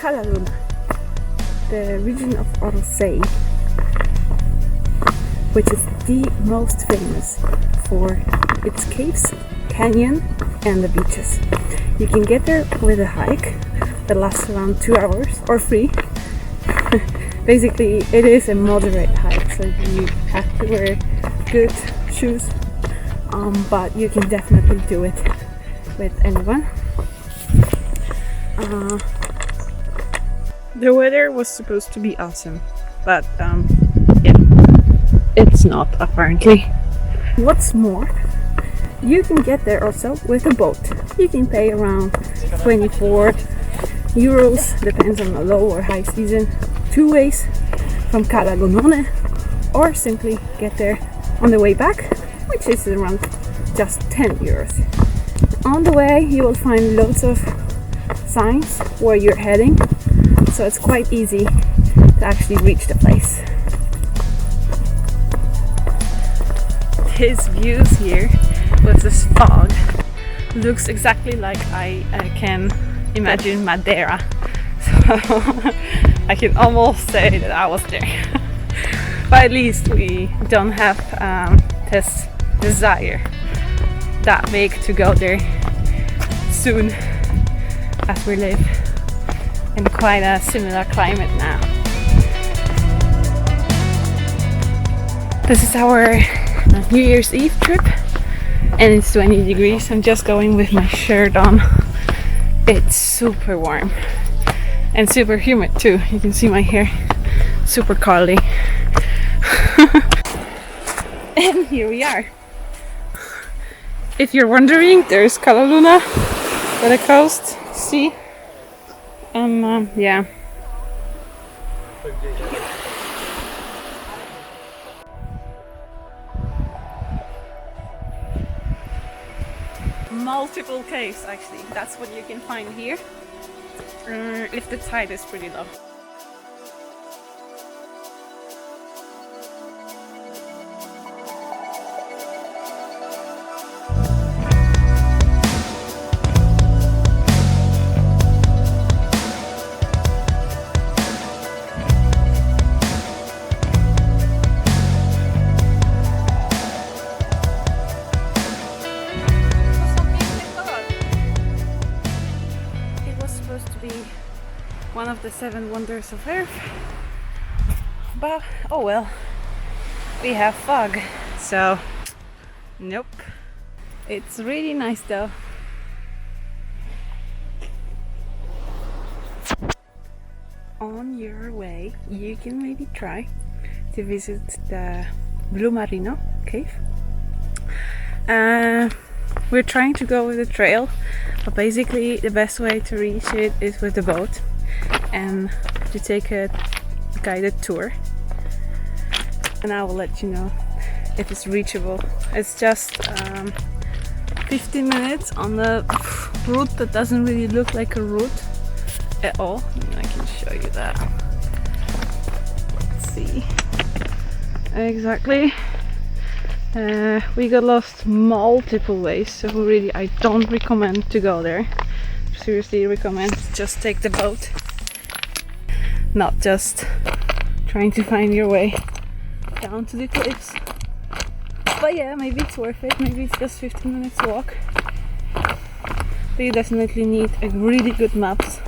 Cala Luna, the region of Orosei, which is the most famous for its caves, canyon and the beaches. You can get there with a hike that lasts around 2 hours or free. Basically it is a moderate hike, so you have to wear good shoes, but you can definitely do it with anyone. The weather was supposed to be awesome, but yeah, it's not apparently. What's more, you can get there also with a boat. You can pay around 24 euros, depends on the low or high season, 2 ways from Cala Luna, or simply get there on the way back, which is around just 10 euros. On the way you will find loads of signs where you're heading, so it's quite easy to actually reach the place. His views here with this fog looks exactly like I can imagine Madeira, so I can almost say that I was there. But at least we don't have this desire that big to go there soon, as we live in quite a similar climate now. This is our New Year's Eve trip and it's 20 degrees. I'm just going with my shirt on. It's super warm and super humid too. You can see my hair, super curly. And here we are. If you're wondering, there's Cala Luna by the coast. See? Yeah. Multiple caves actually. That's what you can find here. If the tide is pretty low. To be one of the 7 wonders of Earth, but oh well, we have fog, so nope. It's really nice though. On your way you can maybe try to visit the Blu Marino Cave. We're trying to go with a trail, but basically the best way to reach it is with the boat and to take a guided tour, and I will let you know if it's reachable. It's just 15 minutes on the route that doesn't really look like a route at all. I can show you that. Let's see exactly. We got lost multiple ways, so really I don't recommend to go there. Seriously recommend just take the boat, not just trying to find your way down to the cliffs. But yeah, maybe it's worth it. Maybe it's just 15 minutes walk, but you definitely need a really good maps,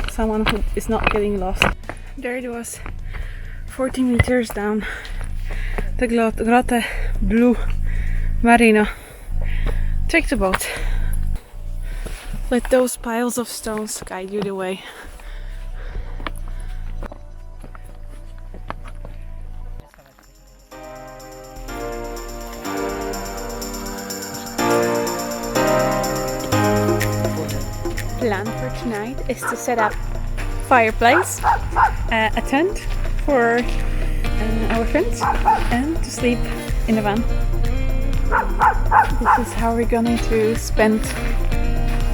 someone who is not getting lost. There it was, 40 meters down the Grotte Blu Marino. Take the boat. Let those piles of stones guide you the way. Plan for tonight is to set up fireplace, a tent for our friends, and to sleep in the van. This is how we're going to spend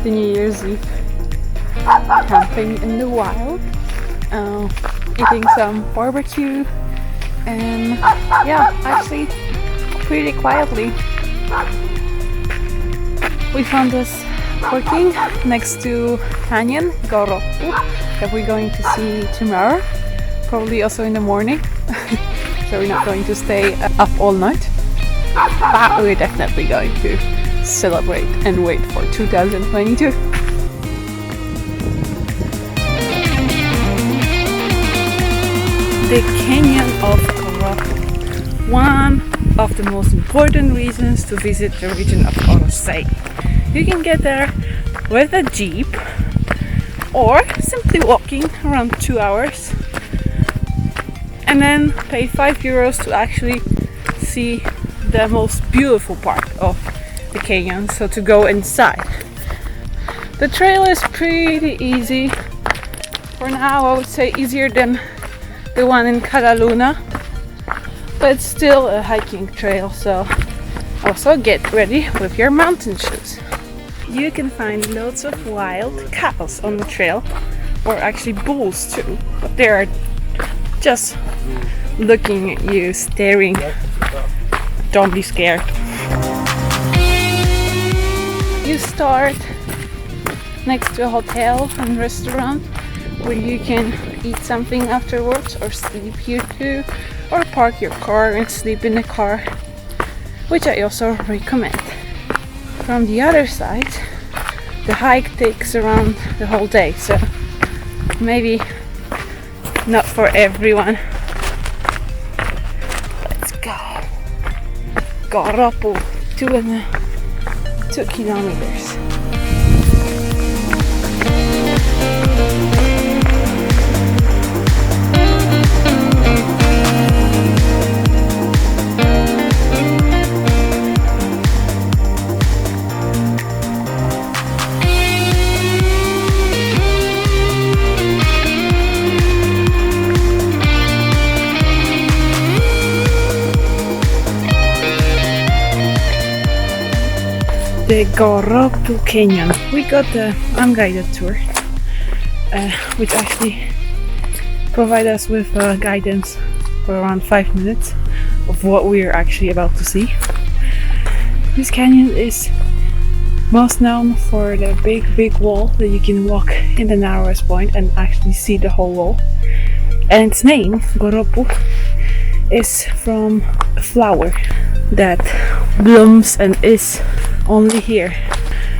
the New Year's Eve. Camping in the wild, eating some barbecue, and yeah, actually pretty quietly. We found this parking next to canyon, Goroppu that we're going to see tomorrow, probably also in the morning. So we're not going to stay up all night, but we're definitely going to celebrate and wait for 2022. The Canyon of Goroppu, one of the most important reasons to visit the region of Orosei. You can get there with a jeep or simply walking around 2 hours, and then pay €5 to actually see the most beautiful part of the canyon, so to go inside. The trail is pretty easy. For now, I would say easier than the one in Cala Luna, but it's still a hiking trail, so also get ready with your mountain shoes. You can find loads of wild cows on the trail, or actually bulls too, but they are just looking at you, staring. Don't be scared. You start next to a hotel and restaurant where you can eat something afterwards, or sleep here too, or park your car and sleep in the car, which I also recommend. From the other side, the hike takes around the whole day, so maybe not for everyone. Let's go. Goroppu, 2 kilometers. The Goroppu Canyon. We got the unguided tour, which actually provide us with guidance for around 5 minutes of what we are actually about to see. This canyon is most known for the big wall that you can walk in the narrowest point and actually see the whole wall. And its name, Goroppu, is from a flower that blooms and is only here.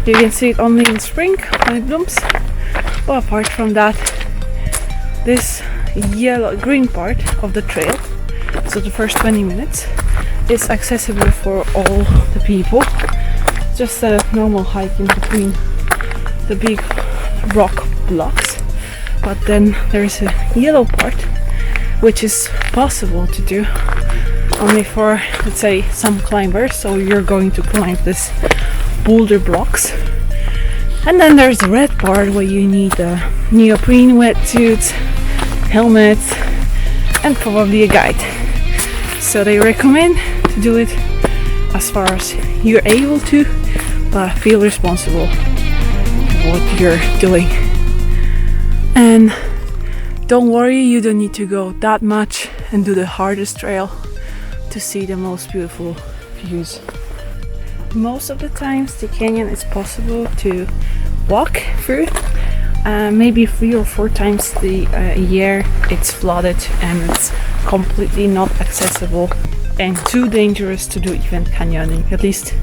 You can see it only in spring when it blooms, but apart from that, this green part of the trail, so the first 20 minutes, is accessible for all the people. Just a normal hike in between the big rock blocks, but then there is a yellow part which is possible to do only for, let's say, some climbers. So you're going to climb this boulder blocks, and then there's the red part where you need neoprene wetsuits, helmets, and probably a guide. So they recommend to do it as far as you're able to, but feel responsible for what you're doing. And don't worry, you don't need to go that much and do the hardest trail to see the most beautiful views. Most of the times the canyon is possible to walk through. Maybe 3 or 4 times a year it's flooded and it's completely not accessible and too dangerous to do even canyoning. At least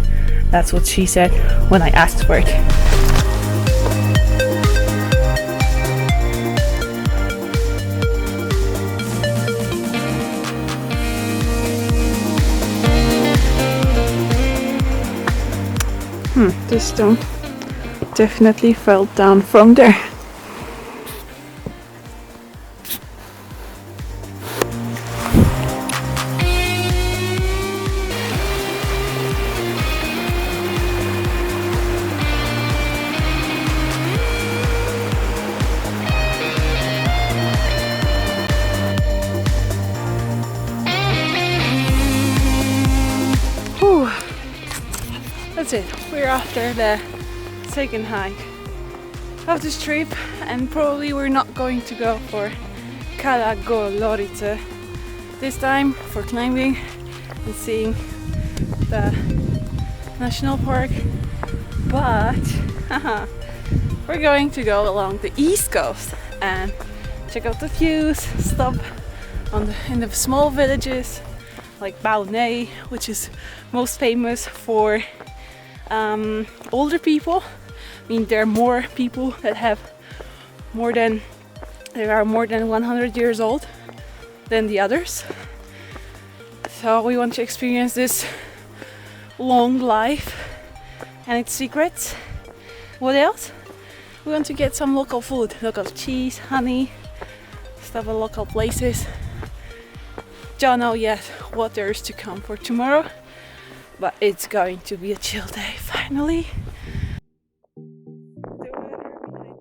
that's what she said when I asked for it. This stone definitely fell down from there. Whew. That's it. We're after the second hike of this trip, and probably we're not going to go for Cala Luna this time for climbing and seeing the national park, but we're going to go along the east coast and check out the views, stop in the small villages like Blu, which is most famous for older people. I mean, there are more people that are more than 100 years old than the others. So we want to experience this long life and its secrets. What else? We want to get some local food, local cheese, honey, stuff at local places. Don't know yet what there is to come for tomorrow, but it's going to be a chill day finally. The weather behind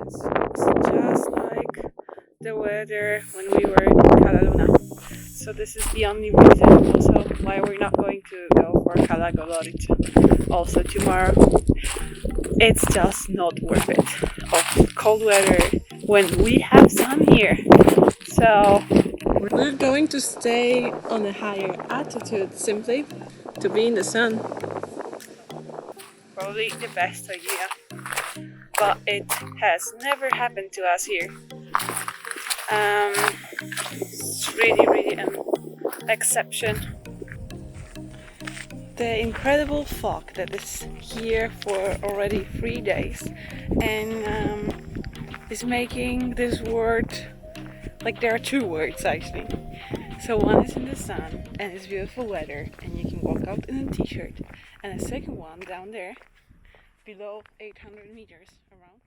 these mountains looks just like the weather when we were in Cala Luna. So this is the only reason also why we're not going to go for Cala Luna also tomorrow. It's just not worth it of cold weather when we have sun here. So we're going to stay on a higher altitude simply to be in the sun. Probably the best idea, but it has never happened to us here. It's really an exception. The incredible fog that is here for already 3 days and is making this word, like there are two words actually. So one is in the sun and it's beautiful weather and you can walk out in a t-shirt, and the second one down there below 800 meters around